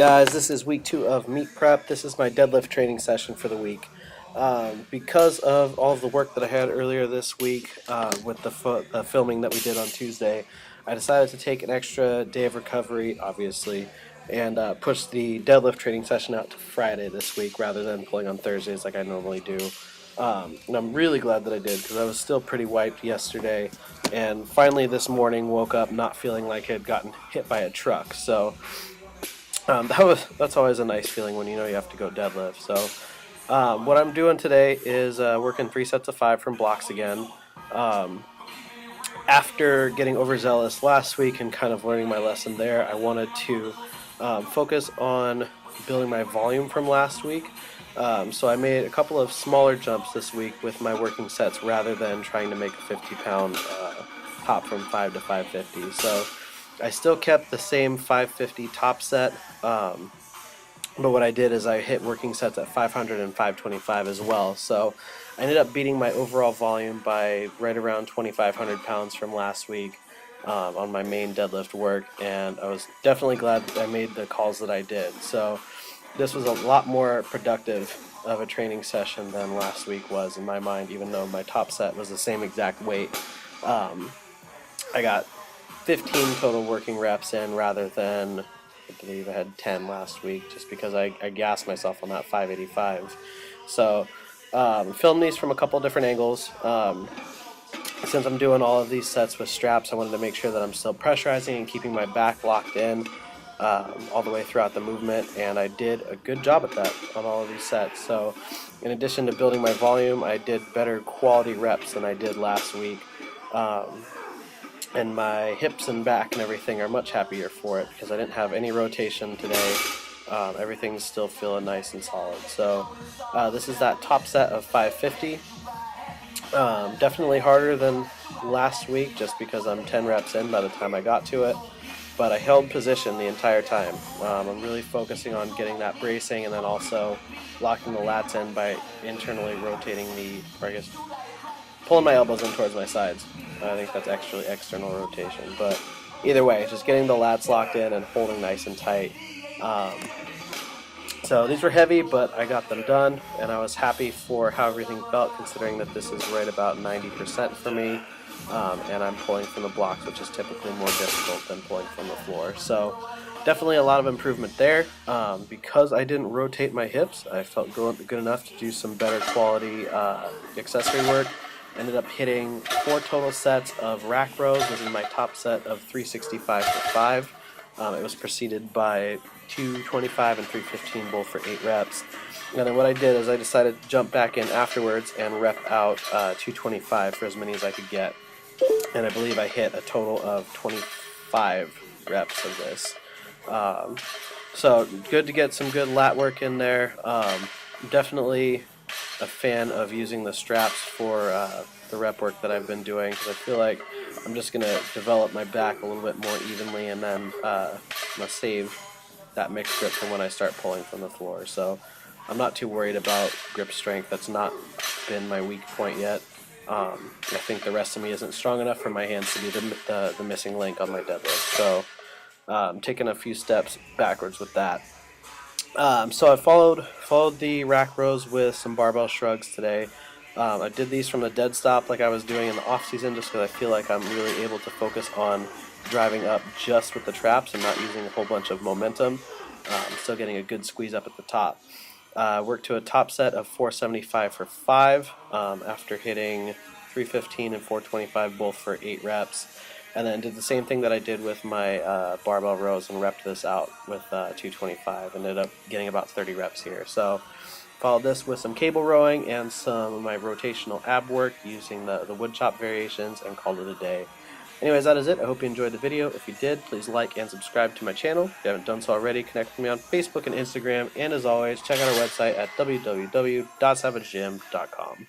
guys? This is week 2 of meet prep. This is my deadlift training session for the week. Because of all of the work that I had earlier this week with the filming that we did on Tuesday, I decided to take an extra day of recovery, obviously, and push the deadlift training session out to Friday this week rather than pulling on Thursdays like I normally do. And I'm really glad that I did because I was still pretty wiped yesterday, and finally this morning woke up not feeling like I had gotten hit by a truck. So that's always a nice feeling when you know you have to go deadlift. So what I'm doing today is working 3 sets of 5 from blocks again. After getting overzealous last week and kind of learning my lesson there, I wanted to focus on building my volume from last week. So I made a couple of smaller jumps this week with my working sets rather than trying to make a 50-pound hop from 5 to 550. So I still kept the same 550 top set, but what I did is I hit working sets at 500 and 525 as well. So I ended up beating my overall volume by right around 2,500 pounds from last week on my main deadlift work, and I was definitely glad that I made the calls that I did. So this was a lot more productive of a training session than last week was in my mind, even though my top set was the same exact weight. I got 15 total working reps in rather than, I believe I had 10 last week, just because I gassed myself on that 585. So filmed these from a couple different angles. Since I'm doing all of these sets with straps, I wanted to make sure that I'm still pressurizing and keeping my back locked in all the way throughout the movement, and I did a good job at that on all of these sets. So in addition to building my volume, I did better quality reps than I did last week. And my hips and back and everything are much happier for it because I didn't have any rotation today. Everything's still feeling nice and solid. So this is that top set of 550. Definitely harder than last week just because I'm 10 reps in by the time I got to it, but I held position the entire time. I'm really focusing on getting that bracing and then also locking the lats in by internally rotating pulling my elbows in towards my sides. I think that's actually external rotation, but either way, just getting the lats locked in and holding nice and tight. So these were heavy, but I got them done, and I was happy for how everything felt, considering that this is right about 90% for me, and I'm pulling from the blocks, which is typically more difficult than pulling from the floor. So definitely a lot of improvement there. Because I didn't rotate my hips, I felt good enough to do some better quality accessory work. Ended up hitting 4 total sets of rack rows. This is my top set of 365 for 5. It was preceded by 225 and 315, both for 8 reps. And then what I did is I decided to jump back in afterwards and rep out 225 for as many as I could get. And I believe I hit a total of 25 reps of this. So good to get some good lat work in there. Definitely a fan of using the straps for the rep work that I've been doing, because I feel like I'm just going to develop my back a little bit more evenly, and then I'm going to save that mixed grip for when I start pulling from the floor. So I'm not too worried about grip strength. That's not been my weak point yet. I think the rest of me isn't strong enough for my hands to be the missing link on my deadlift. So I'm taking a few steps backwards with that. So I followed the rack rows with some barbell shrugs today. I did these from the dead stop like I was doing in the off season, just because I feel like I'm really able to focus on driving up just with the traps and not using a whole bunch of momentum. Still getting a good squeeze up at the top. Worked to a top set of 475 for 5 after hitting 315 and 425 both for 8 reps. And then did the same thing that I did with my barbell rows and repped this out with 225. Ended up getting about 30 reps here. So followed this with some cable rowing and some of my rotational ab work using the woodchop variations, and called it a day. Anyways, that is it. I hope you enjoyed the video. If you did, please like and subscribe to my channel. If you haven't done so already, connect with me on Facebook and Instagram. And as always, check out our website at www.savagegym.com.